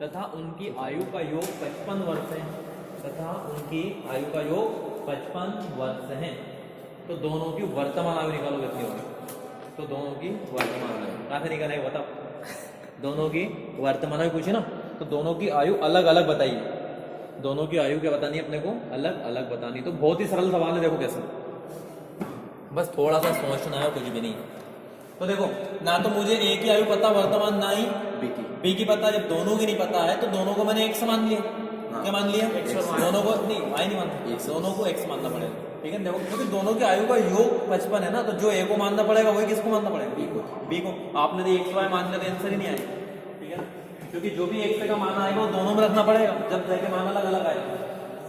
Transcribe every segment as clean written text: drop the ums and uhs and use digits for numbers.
तथा उनकी आयु का योग 55 वर्ष है, तथा उनकी आयु का योग 55 वर्ष है। तो दोनों की वर्तमान आयु निकालो कितनी होगी। तो दोनों की वर्तमान आयु कहाँ से निकालेगा बताओ। दोनों की वर्तमान आयु पूछी ना, तो दोनों की आयु अलग अलग बताइए। दोनों की आयु क्या बतानी है अपने को, अलग अलग बतानी। तो बहुत ही सरल सवाल है, देखो कैसे, बस थोड़ा सा सोचना है, कुछ भी नहीं। तो देखो ना तो मुझे ए की आयु पता वर्तमान, ना ही बी की पता। जब दोनों की नहीं पता है तो दोनों को मैंने एक्स मान लिया। क्या मान लिया? दोनों को नहीं, वाई नहीं मानना, दोनों को एक्स मानना पड़ेगा। ठीक है, देखो क्योंकि दोनों की आयु का योग 55 है ना, तो जो ए को मानना पड़ेगा वही किसको मानना पड़ेगा? बी को। आपने तो एक्स वाई मान लिया तो आंसर ही नहीं आएगा। ठीक है, क्योंकि जो भी एक्स का मान आएगा वो दोनों में रखना पड़ेगा, जब जाके मान अलग अलग आएगा।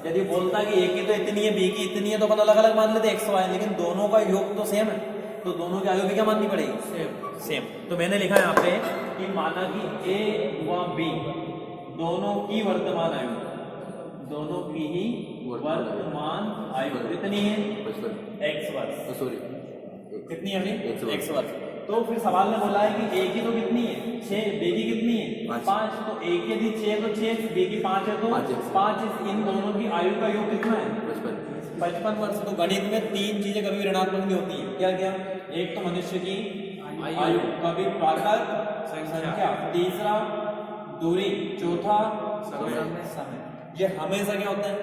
यदि बोलता कि ए की तो इतनी है, बी की इतनी है, तो अपन अलग अलग मान लेते एक्स वाई, लेकिन दोनों का योग तो सेम है, तो दोनों की आयु भी क्या माननी पड़ेगी? सेम। तो मैंने लिखा है यहाँ पे कि माना कि ए व बी दोनों की वर्तमान आयु, दोनों की ही वर्तमान आयु कितनी है? एक्स वर्ष। सॉरी कितनी है अभी? एक्स वर्ष। तो फिर सवाल में बोला है कि ए की तो कितनी है? 6, बी की कितनी है? 5। तो ए की यदि 6 तो 6, बी की 5 है तो 5। इन दोनों की आयु का योग कितना है? 55 वर्ष। तो गणित में 3 चीजें कभी ऋणात्मक नहीं होती है। क्या क्या? एक तो मनुष्य की आयु, कभी प्राकृत संख्या, तीसरा दूरी, चौथा समय। ये हमेशा क्या होता है?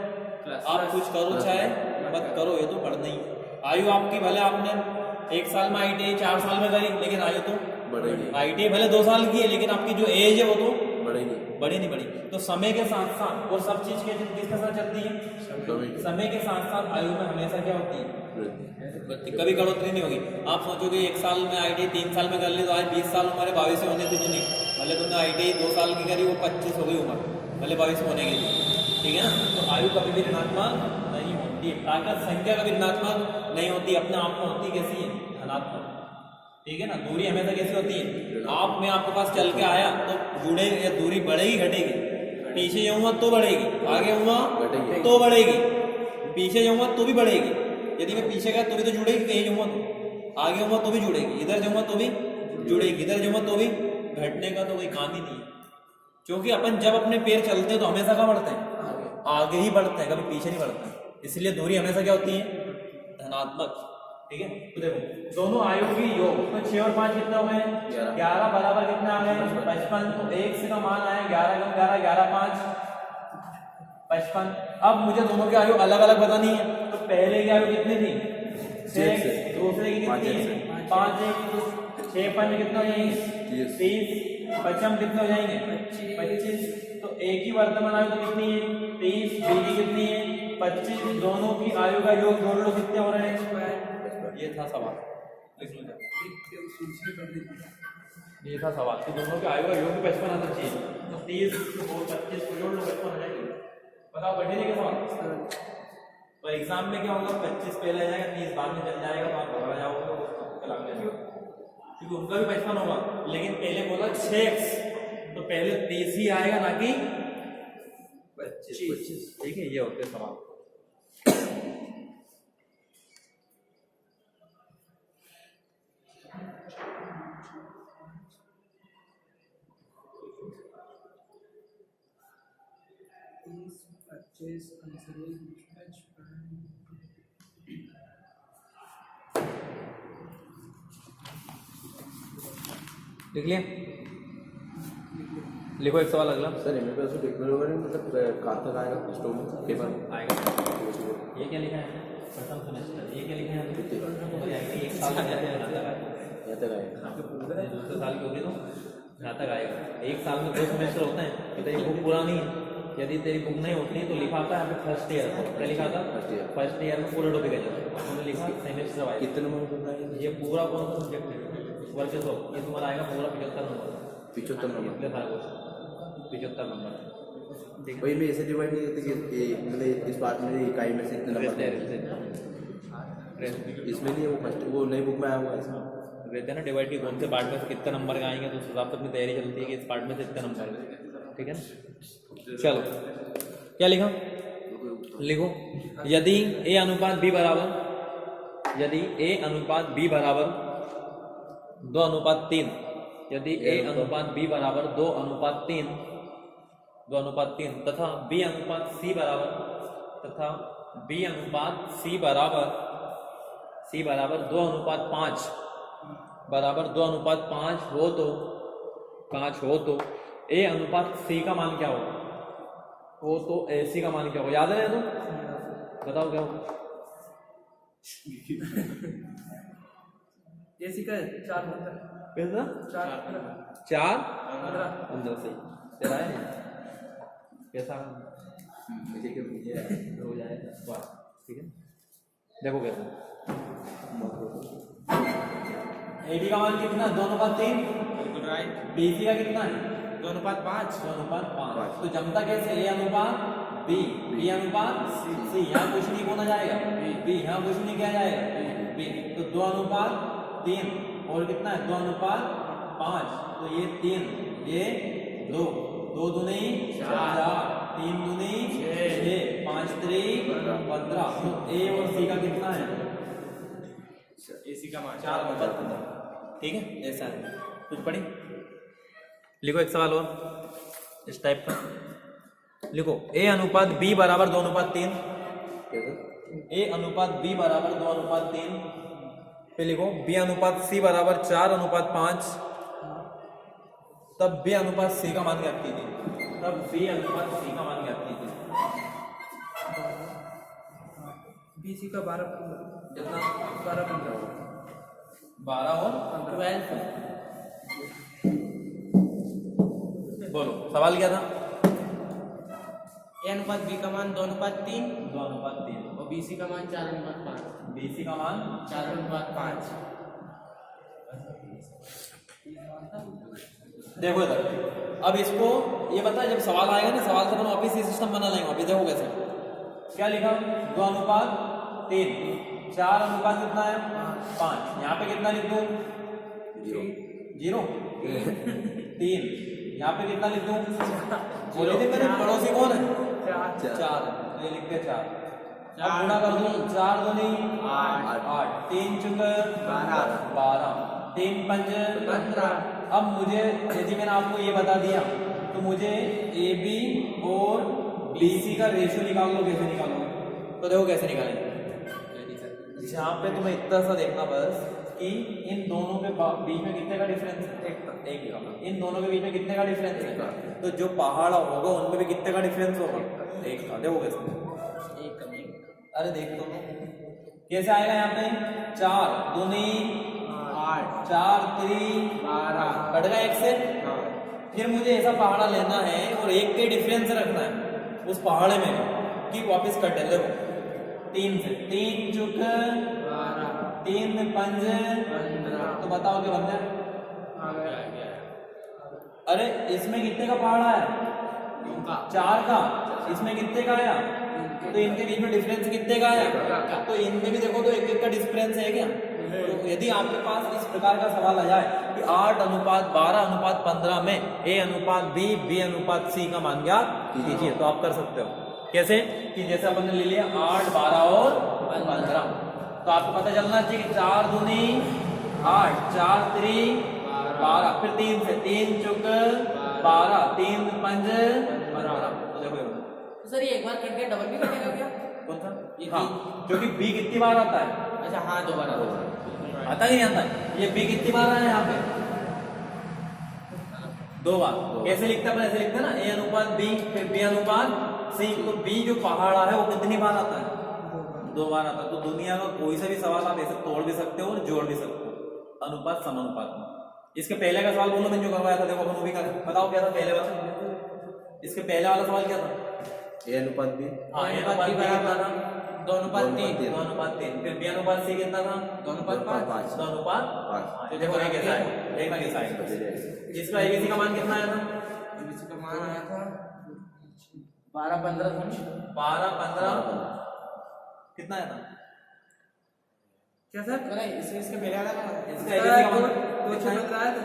आप कुछ करो चाहे मत करो, ये तो बढ़ना ही। आयु आपकी भले आपने 1 साल में ITI 4 साल में करी, लेकिन आयु तो बढ़ेगी। ITI भले 2 साल की है, लेकिन आपकी जो एज है वो तो बढ़ी नहीं बढ़ी। तो समय के साथ साथ और सब चीज किसके साथ चलती है? समय के साथ साथ आयु में हमेशा क्या होती है? कभी बढ़ोतरी नहीं होगी। आप सोचोगे 1 साल में ITI 3 साल में कर ली, तो आज 20 साल हमारे 22 होने थे, तो नहीं। भले तुमने ITI 2 साल की करी, वो 25 हो गई उम्र, भले 22 होने की थी। ठीक है ना? तो आयु कभी भी ऋणात्मक नहीं होती। प्राकृत संख्या कभी ऋणात्मक नहीं होती, अपने आप में होती कैसी है? धनात्मक। ठीक है ना? दूरी हमेशा कैसी होती है? आप में आपके पास चल के आया तो जुड़े, या दूरी बढ़ेगी घटेगी? पीछे जाऊंगा तो बढ़ेगी, आगे जाऊंगा तो बढ़ेगी, पीछे जाऊंगा तो भी बढ़ेगी। यदि मैं पीछे गया तो भी तो जुड़ेगी, कहीं जाऊंगा तो, आगे जाऊंगा तो भी जुड़ेगी, इधर जाऊंगा तो भी जुड़ेगी, इधर जाऊंगा तो भी। घटने का तो कोई काम ही नहीं है, क्योंकि अपन जब अपने पैर चलते हैं तो हमेशा कहाँ बढ़ते हैं? आगे ही बढ़ते हैं, कभी पीछे नहीं बढ़ते हैं। इसलिए दूरी हमेशा क्या होती है? धनात्मक। ठीक है, तो देखो दोनों आयु की योग, तो 6 और 5 कितना हो गए? 11 बराबर कितना आ गए? 55। तो x का मान आया 11 × 11 11 5 55। अब मुझे दोनों की आयु अलग अलग बतानी है। तो पहले की आयु कितनी थी? 6, दूसरे की कितनी है? 5। 6 5 कितना हो जाएंगे? 30। 55 कितने हो जाएंगे? 25। तो a की वर्तमान आयु तो कितनी है? 30। b की कितनी है? 25। दोनों की आयु का योग जोड़ लो, कितने हो रहे हैं? ये था सवाल। ये था सवाल कि दोनों के आयु का योग 55 आना चाहिए। तो 30 और 25 को जोड़ लो, 55 आ जाएगी। बताओ बैठे नहीं सवाल। तो एग्जाम में क्या होगा? 25 पहले आ जाएगा, 30 बाद में चल जाएगा, तो आप घबरा जाओगे, क्योंकि उनका भी 55 होगा। लेकिन पहले बोला 6x, तो पहले 30 ही आएगा, ना कि 25। ठीक है, ये होते सवाल। लिख लिया? लिखो एक सवाल अगला। सर एमए पे उसको देखने होगा, मतलब कहाँ तक आएगा स्टोर में, पेपर आएगा। ये क्या लिखा है? प्रथम सेमेस्टर। ये क्या लिखा है? एक साल का यहाँ तक आएगा। दूसरे साल की होगी तो यहाँ तक आएगा। एक साल में 2 सेमेस्टर होते हैं। तो तेरी बुक पूरा नहीं है, यदि तेरी बुक नहीं होती तो लिखा था यहाँ पे फर्स्ट ईयर। क्या लिखा था? फर्स्ट ईयर में पूरा टॉपिक है, उन्होंने लिखा सेमेस्टर वाइज। कितने नंबर होता है ये पूरा कौन सा सब्जेक्ट है? वर्चस्व। ये तुम्हारा आएगा पूरा 75 नंबर। 75 नंबर? 75 नंबर। वही में ऐसे डिवाइड नहीं करते कि मतलब इस बात में इकाई में से इतने नंबर, इसमें नहीं है वो फर्स्ट, वो नई बुक में आया हुआ ऐसा रहते हैं ना डिवाइड की, कौन से पार्ट में से कितने नंबर का आएंगे, तो उस हिसाब से अपनी तैयारी चलती है कि इस पार्ट में से इतने नंबर। ठीक है ना? चलो क्या लिखा? लिखो यदि a अनुपात b बराबर, यदि a अनुपात b बराबर 2:3, यदि a अनुपात b बराबर 2:3, 2:3 तथा B अनुपात C बराबर C बराबर 2:5 बराबर 2:5 हो तो A अनुपात C का मान क्या हो तो AC का मान क्या हो? याद है तो बताओ क्या हो? एसी का 4 कैसा 4 15 से तेरा है कैसा मुझे क्यों मुझे हो जाएगा वाह ठीक है। देखो कैसे AB का मान कितना 2:3 बिल्कुल राइट। BC का कितना है 2:5 2:5 तो जमता कैसे A अनुपात B अनुपात C यहाँ कुछ नहीं बोला जाएगा B यहाँ कुछ नहीं किया जाएगा B तो 2:3 और कितना है 2:5 तो ये 3 ये 2 2 दूनी 4 3 दूनी 6 5 3 15 तो A और C का कितना है एसी का मान 4:15 ठीक है। ऐसा है कुछ पढ़ी लिखो एक सवाल और इस टाइप का लिखो A अनुपात B बराबर 2:3 A अनुपात B बराबर 2:3 फिर लिखो B अनुपात C बराबर 4:5 तब B अनुपात C का मान ज्ञात कीजिए बीसी का 12 कितना 15 12 और 12 बोलो सवाल क्या था ए अनुपात बी का मान 2:3 2:3 और बीसी का मान 4:5 BC का मान 4:5 देखो इधर अब इसको ये बता जब सवाल आएगा ना सवाल से अपन वापिस ये सिस्टम बना लेंगे वापिस देखो कैसे क्या लिखा 2:3 4 अनुपात कितना है 5 यहाँ पे कितना लिख दूं 0 3 यहाँ पे कितना लिख दूं बोले थे मेरे पड़ोसी कौन है 4 तो ये लिख दे 4 अब गुणा कर दूं 4 दूनी 8 3 चुके 12 3 5 15 अब मुझे यदि मैंने आपको ये बता दिया तो मुझे AB और BC का रेशियो निकाल लो कैसे निकालोगे तो देखो कैसे निकालेंगे जहाँ पे तुम्हें इतना सा देखना बस कि इन दोनों के बीच में कितने का डिफरेंस है एक का इन दोनों के बीच में कितने का डिफरेंस है तो जो पहाड़ होगा उनमें भी कितने का डिफरेंस होगा एक का देखो कैसे अरे देख तो कैसे आएगा यहाँ पे 4 दूनी 8 4 3 12 कट गया एक से फिर मुझे ऐसा पहाड़ा लेना है और एक के डिफरेंस रखना है उस पहाड़े में कि वापस कट है देखो 3 से 3 चुक 3 में 5 तो बताओ क्या बनता है अरे इसमें कितने का पहाड़ा है 4 का इसमें कितने का आया तो इनके बीच में डिफरेंस कितने का आया तो इनमें भी देखो तो एक का डिफरेंस है क्या तो यदि आपके पास इस प्रकार का सवाल आ जाए कि 8:12:15 में A अनुपात B अनुपात C का मान ज्ञात कीजिए तो आप कर सकते हो कैसे कि जैसे अपन ने ले लिया 8 12 और 15 तो आपको पता चलना चाहिए कि 4 दूनी 8 4 3 12 फिर 3 से 3 चुक 12 3 5 15 तो देखो सर ये एक बार कट गया डबल भी कटेगा क्या कौन सा ये हाँ क्योंकि B कितनी बार आता है अच्छा हाँ दोबारा आता ही नहीं आता है ये B कितनी बार आया यहाँ पे 2 बार कैसे लिखते हैं ऐसे लिखते हैं ना A अनुपात B फिर B अनुपात C तो B जो पहाड़ा है वो कितनी बार आता है 2 बार आता है तो दुनिया का कोई सा भी सवाल आप ऐसे तोड़ भी सकते हो और जोड़ भी सकते हो अनुपात समानुपात में इसके पहले का सवाल बोलो मैंने जो करवाया था देखो अपन वो भी कर बताओ क्या था पहले वाला इसके पहले वाला सवाल क्या था A अनुपात B हाँ A अनुपात B बराबर था 2:3 फिर B अनुपात C कितना था 2:5 2:5 तो देखो ये कैसा है देखना कैसा है इसका ABC का मान कितना आया था ABC का मान आया था 12-15 12-15 कितना आया था क्या सर इसके पहले वाला इसका ABC का मान 2-6-15 आया था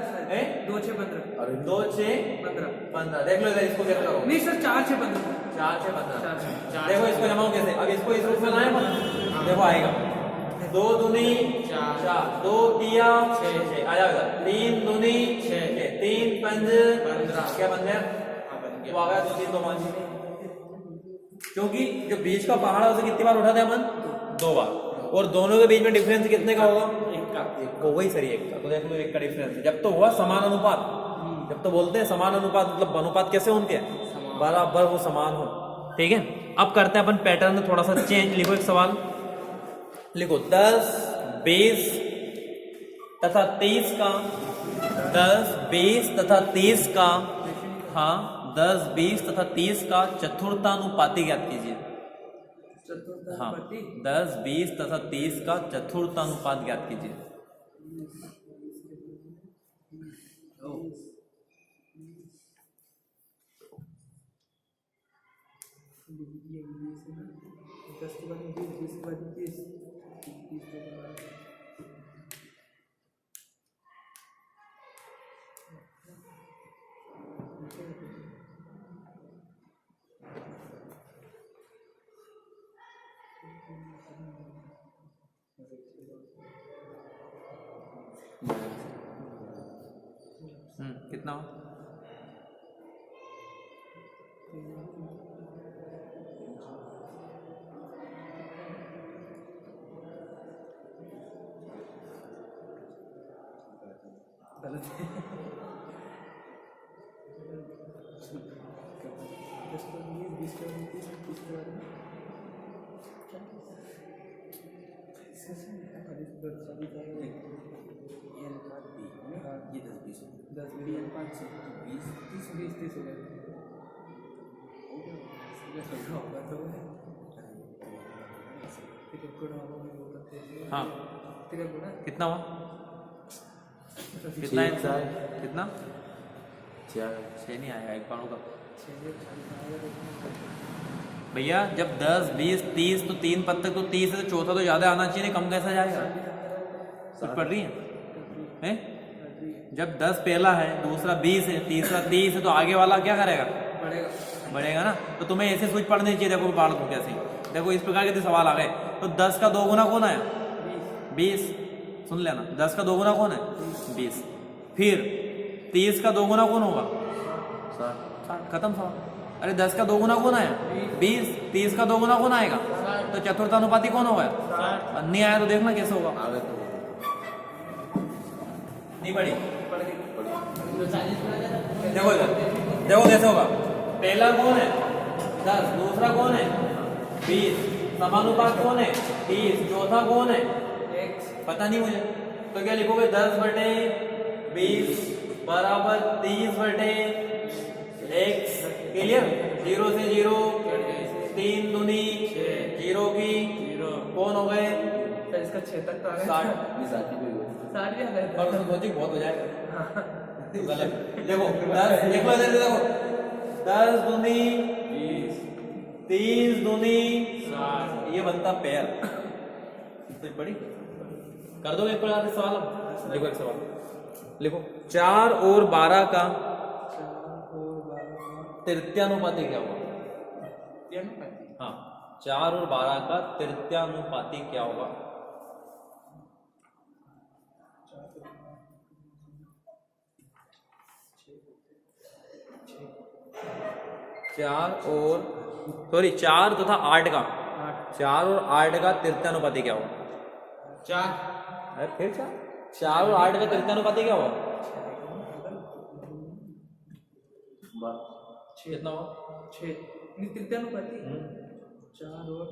2-6-15 अरे 2-6-15 देख लो इधर इसको कैसे करो नहीं सर 4-6-15 4-6-15 देखो इसको जमाओ कैसे अब इसको इस रूप में लाए अपन देखो आएगा 2 दूनी 4 2 तिया 6 आ जाएगा 3 दूनी 6 3 5 15 क्या बन गया वो आ गया 2 3 2 5, क्योंकि जो बीच का पहाड़ है उसे कितनी बार उठाते हैं अपन? 2 बार, और दोनों के बीच में डिफरेंस कितने का होगा? 1 का। हो वही सही 1 का, तो देख लो 1 का डिफरेंस है। जब तो हुआ समान अनुपात, जब तो बोलते हैं समान अनुपात, मतलब अनुपात कैसे उनके बराबर वो समान हो। ठीक है, अब करते हैं अपन पैटर्न में थोड़ा सा चेंज। लिखो एक सवाल, लिखो 10 20 तथा 30 का 10 20 तथा 30 का, हाँ 10 20 तथा 30 का चतुर्थानुपाती ज्ञात कीजिए। हाँ 10 20 तथा 30 का चतुर्थानुपात ज्ञात कीजिए। कितना हो? ये 10 20 10 मिलियन 500 20 30 20 30 हो गया होगा तो तेरे गुणा होगा हाँ तेरे गुणा कितना हुआ? कितना आंसर? कितना? 6 नहीं आएगा, 1 पाँव का भैया। जब 10 20 30 तो 3 पद तक तो 30 है, तो चौथा तो ज्यादा आना चाहिए, कम कैसा जाएगा? कुछ पढ़ रही है? जब 10 पहला है, दूसरा 20 है, तीसरा 30 है, तो आगे वाला क्या करेगा? बढ़ेगा ना। तो तुम्हें ऐसे सोच पढ़नी चाहिए। देखो पढ़ दो कैसे, देखो इस प्रकार के सवाल आ गए। तो 10 का 2 गुना कौन आया? 20। सुन लेना, 10 का 2 गुना कौन है? 20। फिर 30 का 2 गुना कौन होगा? 60। खत्म सवाल। अरे 10 का 2 गुना कौन आया? 20। 30 का 2 गुना कौन आएगा? तो चतुर्थानुपाती कौन होगा? नहीं आया तो देखना कैसे होगा। नहीं पढ़ी? देखो इधर, देखो कैसे होगा। पहला कौन है? 10। दूसरा कौन है? 20। समानुपात कौन है? 30। चौथा कौन है? पता नहीं मुझे। तो क्या लिखोगे? 10 बटे 20 बराबर 30 बटे x। क्लियर? 0 से 0, 3 दूनी 0 की कौन हो गए? इसका 6 तक तो आ गया 60। 60 भी आ गया पर तो लॉजिक बहुत हो जाएगा। गलत। देखो 10, देखो इधर से देखो, 10 दूनी 20, 30 दूनी 60, ये बनता पैर। तो पढ़ी कर दो एक प्रकार से सवाल। देखो एक सवाल लिखो, 4 और 12 का तृतीयानुपाती क्या होगा? हाँ 4 और 12 का तृतीयानुपाती क्या होगा? 4 तथा 8 का 4 और 8 का तृतीयानुपाती क्या होगा? 4। अरे फिर 4 और 8 का तृतीयानुपाती क्या होगा? कितना हुआ? 6 तृतीयानुपाती 4 और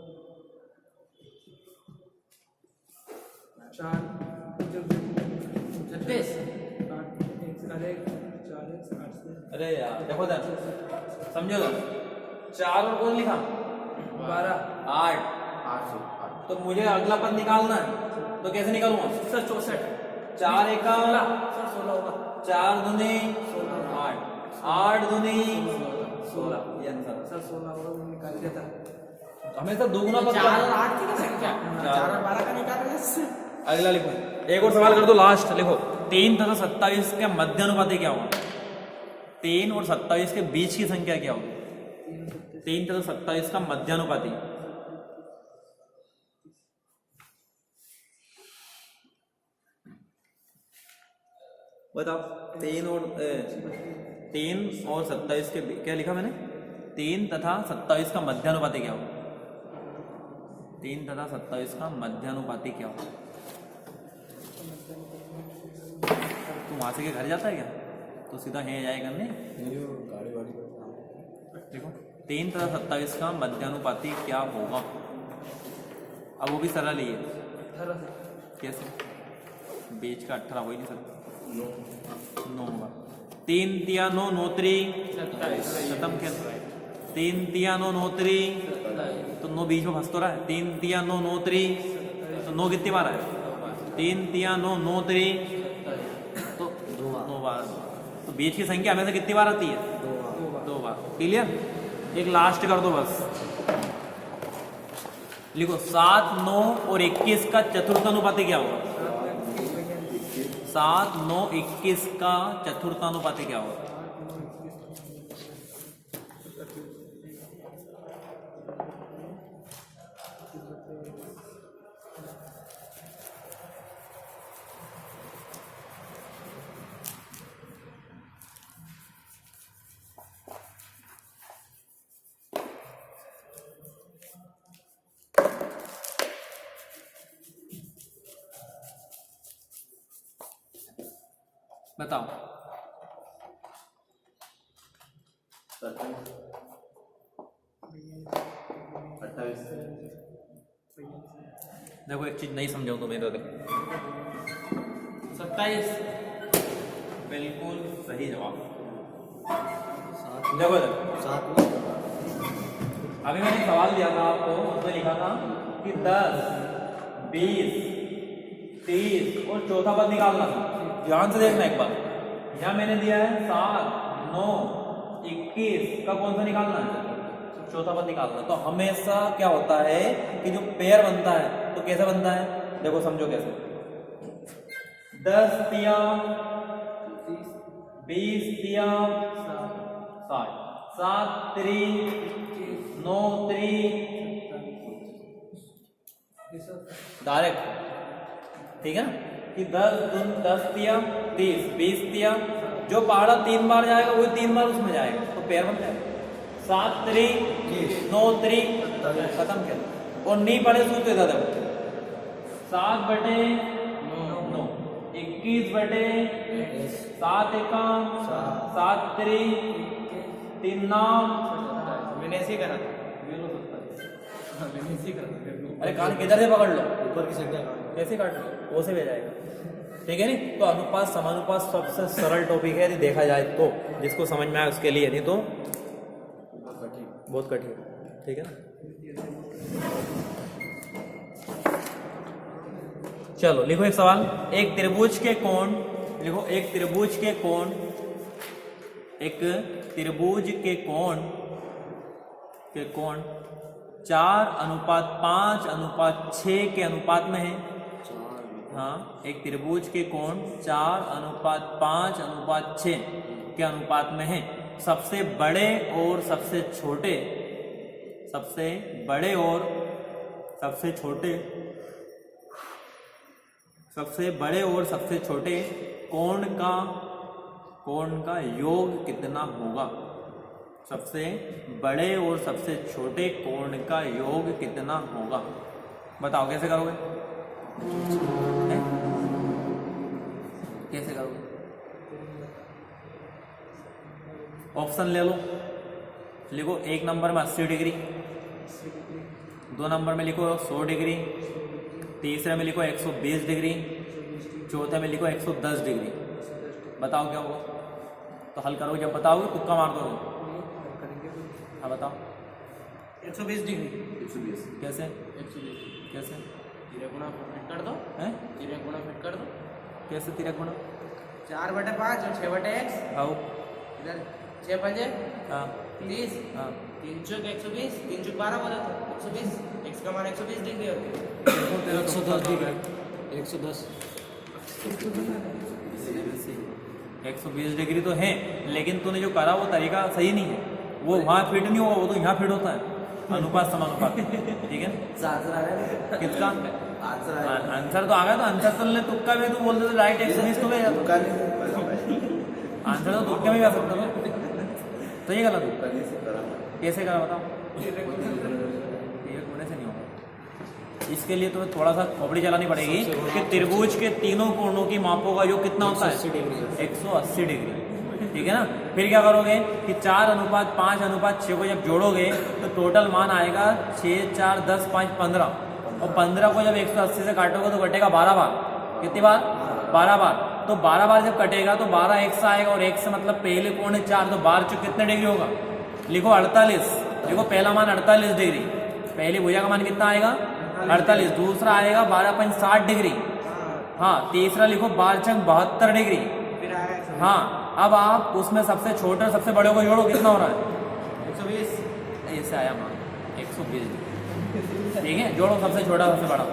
4 36 अरे 4 8 से। अरे यार देखो इधर समझो तो, 4 और कौन लिखा? 12 8। तो मुझे अगला पद निकालना है, तो कैसे निकालूंगा? सर 64 4 एका सर 16 होगा 4 दूनी 8, 8 दूनी 16 ये आंसर। सर 16 होगा, वो निकाल दिया था। हमेशा दोगुना पद 4 और 8 की क्या संख्या? 4 और 12 का निकाल रहे हैं। अगला लिखो, एक और सवाल कर दो लास्ट। लिखो 3 तथा 27 के मध्यानुपाती क्या होगा? 3 और 27 के बीच की संख्या क्या होगी? 3 तथा 27 का मध्यानुपाती। बताओ 3 और 3 और 27 के क्या लिखा मैंने, 3 तथा 27 का मध्यानुपाती क्या होगा, 3 तथा 27 का मध्यानुपाती क्या होगा। तू वहां से के घर जाता है क्या, तो सीधा है जाएगा नहीं। गाड़ी वाड़ी देखो 3 तथा 27 का मध्यानुपाती क्या होगा। अब वो भी सरल ही है। कैसे, बीच का 18 हो ही नहीं सकता, 9 होगा। 3 तिया 9 9 खत्म खेल। 3 तिया 9 9 तो 9 बीच में फंस तो रहा है। 3 तिया 9 9 तो 9 कितनी बार है, 3 तिया 9 9 तो 9 बार। तो बीच की संख्या हमेशा कितनी बार आती है, 2 बार। क्लियर। एक लास्ट कर दो बस, लिखो 7 9 और 21 का चतुर्थानुपाती क्या होगा। 7 9 21 का चतुर्थानुपाती क्या होगा। बताओ। 28 देखो एक चीज नहीं समझाऊं तो मेरे, देखो 27 बिल्कुल सही जवाब। देखो अभी मैंने सवाल दिया था आपको, उसमें लिखा था कि 10 20 30 और चौथा पद निकालना था। ध्यान से देखना एक बार, यहाँ मैंने दिया है 7 9 21 का कौन सा निकालना है, चौथा पद निकालना। तो हमेशा क्या होता है कि जो पेयर बनता है तो कैसे बनता है, देखो समझो कैसे। 10 तिया 20 तिया 60, 7 3 9 3 डायरेक्ट, ठीक है ना, कि 10 दून 10 तिया 30 20 तिया, जो पहाड़ा 3 बार जाएगा वही 3 बार उसमें जाएगा, तो पेयर बन जाएगा। 7 3 9 3 खत्म कर। और नहीं पढ़े सूत्र इधर देखो, 7 बटे 9 21 बटे 7 एका 7 3 3 नाम, मैंने ऐसे ही करा था। अरे कान किधर से पकड़ लो, ऊपर की संख्या कैसे काट लो, वो से भी जाएगा, ठीक है। नहीं तो अनुपात समानुपात सबसे सरल टॉपिक है यदि देखा जाए तो, जिसको समझ में आए उसके लिए, नहीं तो बहुत कठिन, ठीक है ना। चलो लिखो एक सवाल। एक त्रिभुज के कोण, लिखो एक त्रिभुज के कोण, एक त्रिभुज के कोण 4:5:6 के अनुपात में है। हाँ, एक त्रिभुज के कोण 4:5:6 के अनुपात में है। सबसे बड़े और सबसे छोटे, सबसे बड़े और सबसे छोटे, सबसे बड़े और सबसे छोटे कोण का योग कितना होगा। सबसे बड़े और सबसे छोटे कोण का योग कितना होगा, बताओ कैसे करोगे, कैसे करोगे। ऑप्शन ले लो, लिखो 1 नंबर में 80 डिग्री, 2 नंबर में लिखो 100 डिग्री, तीसरे में लिखो 120 डिग्री, चौथे में लिखो 110 डिग्री। बताओ क्या होगा। तो हल करोगे, जब बताओगे तुक्का मार दोगे। हाँ बताओ। 120 डिग्री। 120 कैसे 120 कैसे, तिरक गुणा फिट कर दो, हैं तिरक गुणा फिट कर दो। कैसे तिरक गुणा, 4/5 और 6/x, आओ। इधर 6 5 हाँ 30, हाँ 3 चौक 120, 3 चौक 12 बोला था 120, x का मान 120 डिग्री होती है। 110 डिग्री, 110 120 डिग्री तो है, लेकिन तूने जो करा वो तरीका सही नहीं है। वो वहाँ फिट नहीं होगा, वो तो यहाँ फिट होता है। अनुपात समानुपात, ठीक है। किसका आंसर तो आ गया, तो आंसर तो ले तुक्का भी तू बोलते तो राइट 120 तो ले जाता। आंसर तो तुक्के में भी आ सकता था, तो ये गलत होता है। करने से करा कैसे करा बताओ? ये होने से नहीं होगा। इसके लिए तुम्हें थोड़ा सा खोपड़ी चलानी पड़ेगी कि त्रिभुज के तीनों कोणों की मापों का योग कितना होता है? 180 डिग्री। ठीक है ना। फिर क्या करोगे कि 4:5:6 को जब जोड़ोगे तो टोटल मान आएगा 6, 4, 10, 5, 15 और 15 को जब 180 से काटोगे तो कटेगा 12 बार। कितनी बार? 12 बार। तो 12 बार जब कटेगा तो 12 1 आएगा और 1 से मतलब पहले कोण है 4, तो 12 चुक कितने डिग्री होगा? लिखो 48। देखो पहला मान 48 डिग्री, पहली भुजा का मान कितना आएगा? 48। दूसरा आएगा 12.60 डिग्री। हाँ, तीसरा लिखो 12×72 डिग्री। फिर आया हाँ, अब आप उसमें सबसे छोटे और सबसे बड़े को जोड़ो, कितना हो रहा है? 120। ऐसे आया मान 120। ठीक है, जोड़ो सबसे छोटा सबसे बड़ा।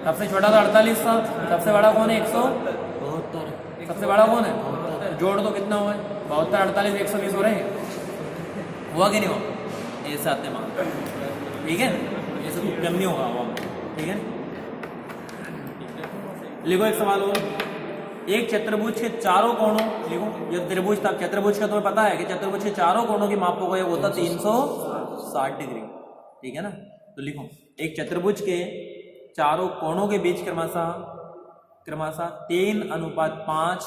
सबसे छोटा तो 48 था, सबसे बड़ा कौन है? 172। सबसे बड़ा कौन है? जोड़ दो, कितना हुआ है? 72, 48, 120 हो रहे हैं। हुआ कि नहीं हुआ? ऐसे आते मान। ठीक है, ऐसे तो कम नहीं होगा हुआ। ठीक है, लिखो एक सवाल और। एक चतुर्भुज के चारों कोणों, लिखो ये त्रिभुज था, चतुर्भुज का तुम्हें पता है कि चतुर्भुज के चारों कोणों की मापों का योग होता 360 डिग्री। ठीक है ना। तो लिखो एक चतुर्भुज के चारों कोणों के बीच क्रमशः 3:5।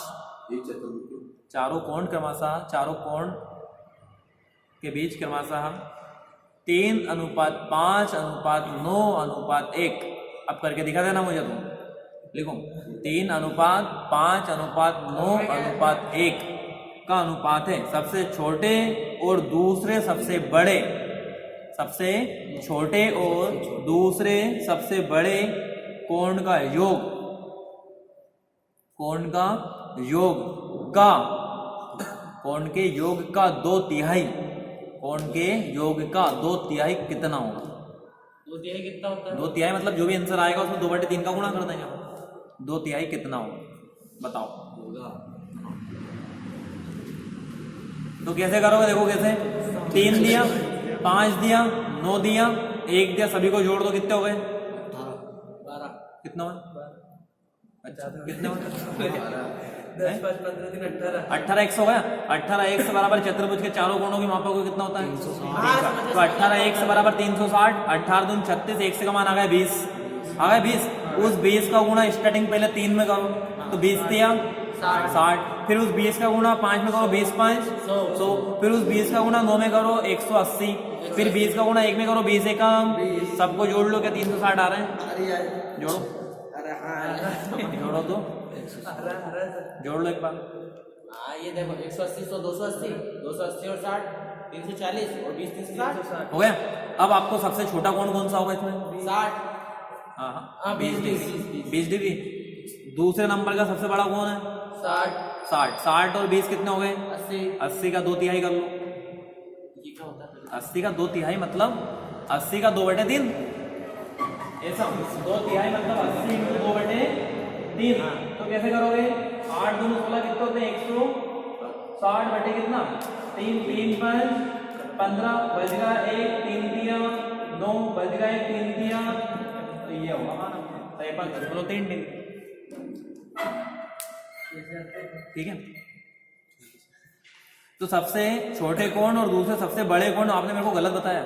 एक चतुर्भुज चारों कोण के बीच क्रमशः 3:5:9:1। अब करके दिखा देना मुझे तुम। लिखो 3:5:9:1 का अनुपात है सबसे छोटे और दूसरे सबसे बड़े, सबसे छोटे और दूसरे सबसे बड़े कोण का योग, कोण के योग का 2/3, कोण के योग का 2/3 कितना होगा? 2/3 कितना होता है? 2/3 मतलब जो भी आंसर आएगा उसमें 2/3 का गुणा कर देंगे। 2/3 कितना होगा बताओ? तो कैसे करोगे? देखो कैसे, 3 दिया, 5 दिया, 9 दिया, 1 दिया, सभी को जोड़ दो, कितने हो गए? 12। कितना हुआ? अच्छा, कितने हुआ? 10, 5, 15, 3, 18। 18 1 हो गया। 18 1 से बराबर चतुर्भुज के चारों कोणों की मापों को कितना होता है? 360। तो 18 1 से बराबर 360, 18 दूनी 36, 1 से का मान आ गया 20, आ गया 20। उस 20 का गुणा स्टार्टिंग पहले 3 में करो तो 20 दिया 60, फिर उस 20 का गुणा 5 में करो 20 5 100, फिर उस 20 का गुणा 9 में करो 180, फिर 20 का गुणा 1 में करो 20 एकम, सबको जोड़ लो, क्या 360 आ रहे हैं? जोड़ो, जोड़ो तो जोड़ लो एक बार। हाँ, ये देखो 180 100 280, 280 और 60 340 और 20 360 हो गया। अब आपको सबसे छोटा कोण कौन सा होगा इसमें? 60। हाँ 20 डिग्री। दूसरे नंबर का सबसे बड़ा कौन है? 60 और 20 कितने हो गए? 80 का 2/3 कर लो। ये क्या होता है? 80 का 2/3 मतलब 80 का 2/3, ऐसा 2/3 मतलब 80 × 2/3। तो कैसे करोगे? 8 दूनी 16 कितने होते हैं? 160 बटे कितना? 3 3 5 15 बच गया 1 3 दिया 9 बच गया 1 3 दिया, तो ये होगा 53 डिग्री। ठीक है। तो सबसे छोटे कोण और दूसरे सबसे बड़े कोण आपने मेरे को गलत बताया,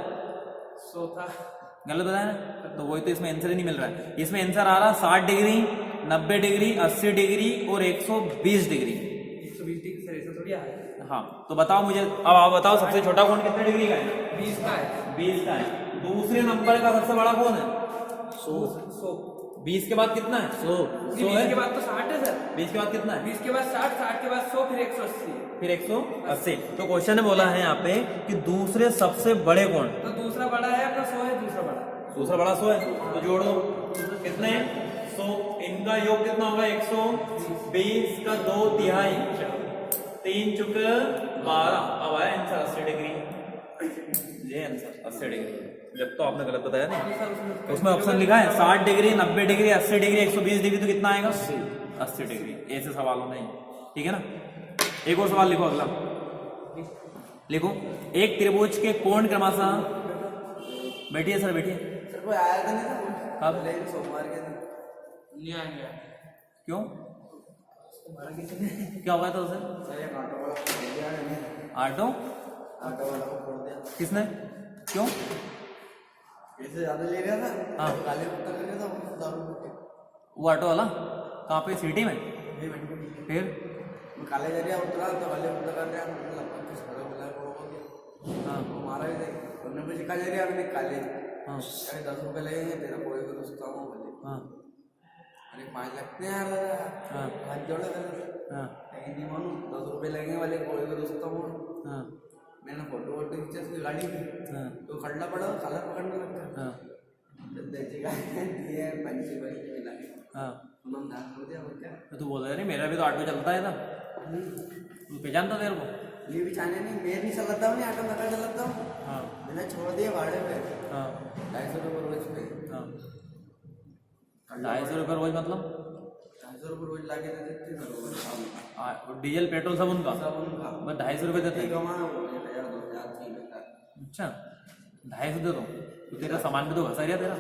गलत बताया ना, तो वही तो इसमें आंसर ही नहीं मिल रहा है। इसमें आंसर आ रहा 60 डिग्री, 90 डिग्री, 80 डिग्री और 120 डिग्री। 120 डिग्री से ऐसा थोड़ी आया। हाँ, तो बताओ मुझे, अब आप बताओ सबसे छोटा कोण कितने डिग्री का है? 20 का है। 20 का है। दूसरे नंबर का सबसे बड़ा कोण है? 100। 20 के बाद कितना है? 100 20 के बाद तो 60 है सर। 20 के बाद कितना है? 20 के बाद 60, 60 के बाद 100, फिर 180। फिर 180। तो क्वेश्चन ने बोला है यहाँ पे कि दूसरे सबसे बड़े कोण, तो दूसरा बड़ा है अपना 100 है, दूसरा बड़ा। दूसरा बड़ा 100 है, तो जोड़ दो, कितने? 100, इनका योग कितना होगा? 120 का 2/3, 3 चुक 12, अब आया आंसर 80 डिग्री। ये आंसर 80 डिग्री। जब तो आपने गलत बताया ना, उसमें ऑप्शन लिखा है 60 डिग्री, 90 डिग्री, 80 डिग्री, 120 डिग्री, तो कितना आएगा? 80 डिग्री। ऐसे सवालों में, ठीक है ना। एक और सवाल लिखो, अगला लिखो। एक त्रिभुज के कोण क्रमशः, बैठिए सर बैठिए। सर कोई आया था नहीं था? अब सोमवार के दिन नहीं आएंगे। क्यों? क्या हुआ था उसे? सर एक ऑटो वाला को फोड़ दिया मैंने। ऑटो ऑटो वाला को फोड़ दिया। किसने? क्यों? पैसे ज्यादा ले रहा था। हाँ। काले कुत्ता कर रहा था वो दारू पी के। वो ऑटो वाला कहाँ पे? सिटी में? नहीं मैंने फिर? मैं काले जरिया उतरा तो काले कुत्ता कर रहा मतलब कुछ खड़ा बोला को दिया। हाँ वो मारा भी नहीं। उन्होंने मुझे कहा जरिया मैंने काले हाँ अरे 10 रुपए लगेंगे तेरा कोई भी दोस्त हो बोले। हाँ अरे 5 लगते हैं यार दादा। हाँ हाथ जोड़ा कर। हाँ लेकिन नहीं मानू 10 रुपए लगेंगे वाले कोई भी दोस्त हो। हाँ मैंने फोटो वोटो खींचा उसकी गाड़ी की। हाँ तो खड़ना पड़ा कलर पकड़ने लगता। हाँ जब देखिएगा ये पंची बनी मिला के हाँ। उन्होंने नाम कर दिया और क्या। तो तू बोल रहा है मेरा भी तो ऑटो चलता है था, तू पहचानता तेरे को? ये भी चाहने नहीं मैं नहीं चलाता हूँ नहीं ऑटो मैं कर चलाता हूँ। हाँ मैंने छोड़ दिया भाड़े पे हाँ 250 रुपये रोज पे। हाँ 250 रुपये रोज मतलब 250 रुपये रोज लाके दे देते हैं। डीजल पेट्रोल सब उनका? सब उनका बस 250 रुपये देते हैं? कमा 1000 2000 3,000 अच्छा 250 दे दो तो तेरा सामान भी तो घसा रिया तेरा।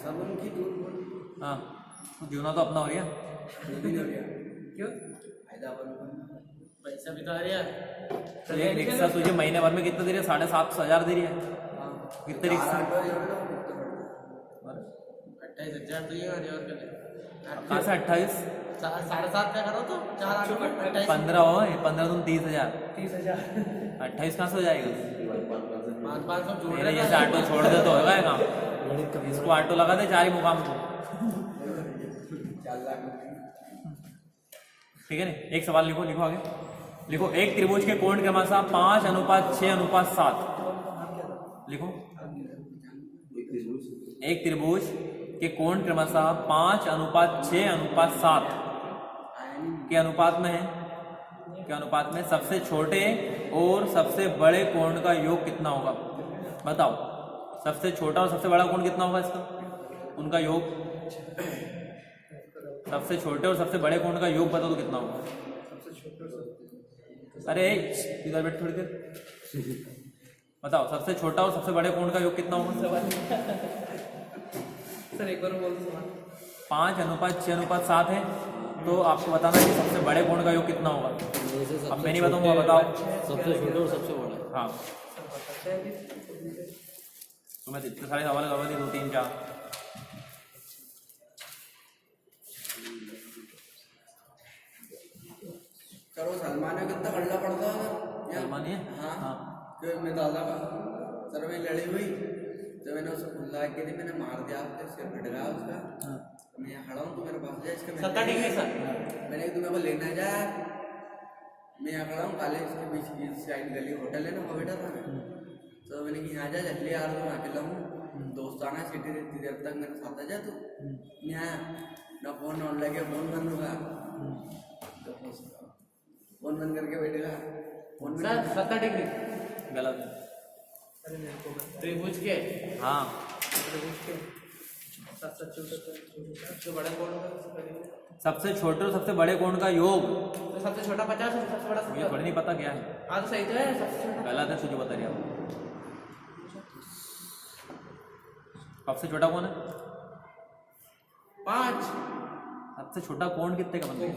सब उनकी दूर हाँ तो जीवना तो अपना हो रहा। क्यों फायदा अपन पैसा भी तो आ रहा है। तो एक रिक्शा तुझे महीने भर में कितना दे रही है? 7,500 दे रही है। कितने रिक्शा? 28,000 तो ये आ रही है और क्या? कहाँ से 28? 7.5 क्या करो तो 4 8 28 15 हो 15 तुम 30,000 28 कहाँ से हो जाएगा? 500 जोड़ मेरे रहे जैसे ऑटो छोड़ दे तो होगा काम। इसको ऑटो लगा दे 4 ही मुकाम को। ठीक है नहीं? एक सवाल लिखो, लिखो आगे लिखो। एक त्रिभुज के कोण क्रमशः 5:6:7 लिखो। एक त्रिभुज के कोण क्रमशः 5:6:7 के अनुपात में है। के अनुपात में सबसे छोटे और सबसे बड़े कोण का योग कितना होगा? बताओ सबसे छोटा और सबसे बड़ा कोण कितना होगा इसका, उनका योग। सबसे छोटे और सबसे बड़े कोण का योग बताओ तो कितना होगा? अरे इधर बैठ थोड़ी देर। बताओ सबसे छोटा और सबसे बड़े कोण का योग कितना होगा? सर एक बार बोल 5:6:7 है तो आपको बताना है कि सबसे बड़े कोण का योग कितना होगा। अब मैं नहीं बताऊंगा, बताओ। सबसे छोटे और सबसे बड़ा। हाँ तो मैं इतने सारे सवाल करवा दी 2 3 4। सर वो सलमान है कितना खड़ना पड़ता है सलमान है? हाँ हाँ क्यों मैं दादा का सर में लड़ी हुई तो मैंने उसको खुला के लिए मैंने मार दिया आपके सिर फट गया उसका। हाँ तो मैं यहाँ खड़ा हूँ तो मेरे पास जाए इसका 70 डिग्री सर। मैंने तुम्हें को लेना जा मैं यहाँ खड़ा हूँ कॉलेज के बीच की साइड गली होटल है ना वहाँ बैठा था मैं। तो मैंने कि यहाँ जा जल्दी यार तो मैं अकेला हूँ दोस्त आना सिटी इतनी देर तक मेरे साथ आ जा तू नहीं आया ना फोन ऑन लगे फोन बंद होगा फोन बंद करके बैठेगा फोन सर 70 डिग्री गलत। त्रिभुज के हाँ सबसे बड़ा कोण सबसे छोटे और सबसे बड़े कोण का योग। तो सबसे छोटा 50 और सबसे बड़ा मुझे 70। थोड़ी नहीं पता क्या है। हाँ तो सही तो है सबसे छोटा। गलत है, तुझे बता रही हूँ। सबसे छोटा कौन है? 5 सबसे छोटा कोण कितने का बनता है?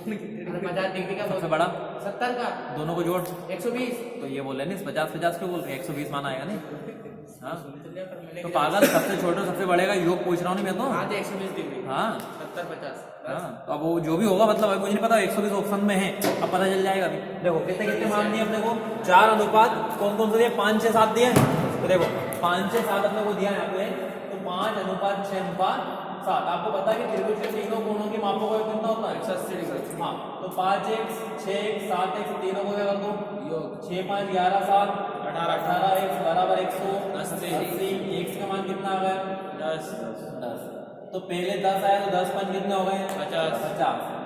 50 डिग्री का। सबसे बड़ा 70 का। दोनों को जोड़ 120। तो ये बोले नहीं 50-50 क्यों बोल रहे हैं? 120 माना आएगा नहीं? हाँ तो तो पागल, सबसे छोटे और सबसे बड़े का योग पूछ रहा हूँ नहीं मैं तो। हाँ तो 120 डिग्री। हाँ 70 50। हाँ तो अब वो जो भी होगा मतलब अभी मुझे नहीं पता 120 ऑप्शन में है, अब पता चल जाएगा अभी। देखो कितने कितने मान दिए अपने को? 4 अनुपात कौन कौन से दिए? 5 6 7 दिए। तो देखो 5 6 7 अपने को दिया यहाँ पे, तो 5:6:7। आपको पता है कि त्रिभुज के तीनों कोणों की मापों का योग कितना होता है? 180 डिग्री। हाँ तो 5x 6x 7x तीनों को क्या कर दो? योग 6 5 11 7 18x बराबर 180। 80। x का मान कितना आ गया? 10 10। तो पहले 10 आया तो 10 5 कितने हो गए? 50।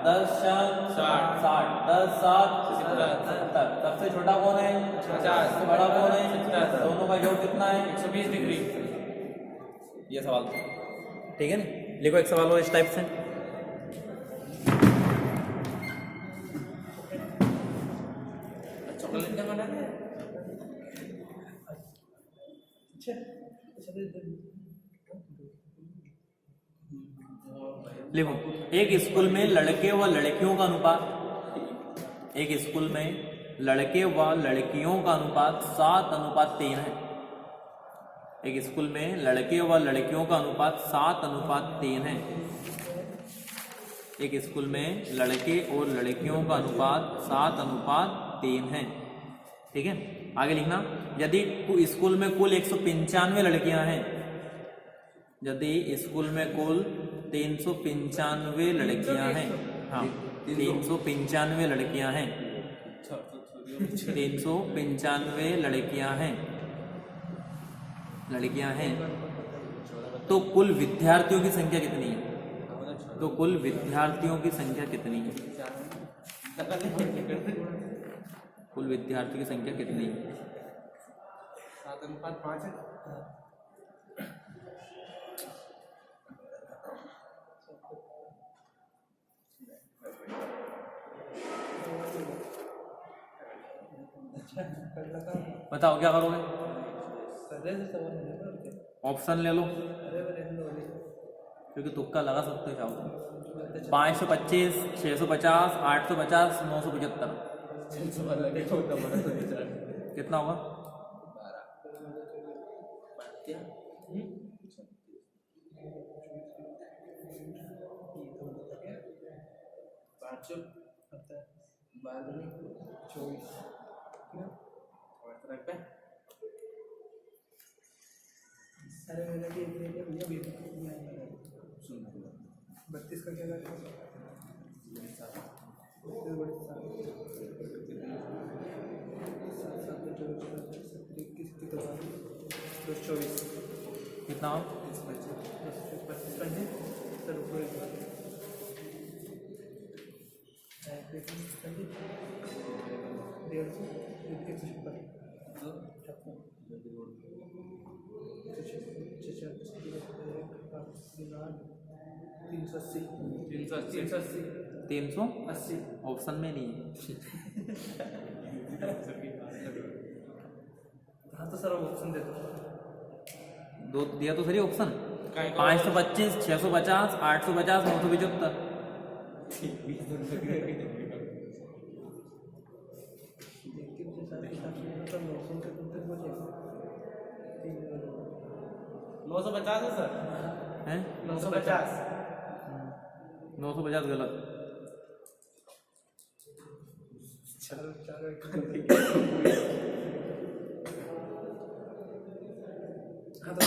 10 6 60 10 7 70। सबसे छोटा कौन है? 50। सबसे बड़ा कौन है? 70। दोनों का योग कितना है? 120 डिग्री। ये सवाल था, ठीक है ना? लिखो एक सवाल और इस टाइप से। चॉकलेट का बना है। लिखो एक स्कूल में लड़के व लड़कियों का अनुपात एक स्कूल में लड़के व लड़कियों का अनुपात 7:3 है। एक स्कूल में लड़के व लड़कियों का अनुपात 7:3 है। एक स्कूल में लड़के और लड़कियों का अनुपात 7:3 है। ठीक है, आगे लिखना, यदि स्कूल में कुल 195 लड़कियां हैं, यदि स्कूल में कुल 395 लड़कियां हैं, हाँ 395 लड़कियां हैं, 395 लड़कियां हैं, तो कुल विद्यार्थियों की संख्या कितनी है? तो कुल विद्यार्थियों की संख्या कितनी है? कुल विद्यार्थियों की संख्या कितनी है? 7:5 है। बताओ क्या करोगे? ऑप्शन ले लो, क्योंकि तुक्का लगा सकते हो। 525, 650, 850, 975, कितना होगा? 32 का क्या करें? 24 कितना हो? 25 करने सर ऊपर एक बार 380 ऑप्शन में नहीं है। हाँ तो सर ऑप्शन दे दो। दो दिया तो सही ऑप्शन, 525, 650, 850, 975। नौ सौ 50 है सर, हैं 950। 950 गलत। हाँ तो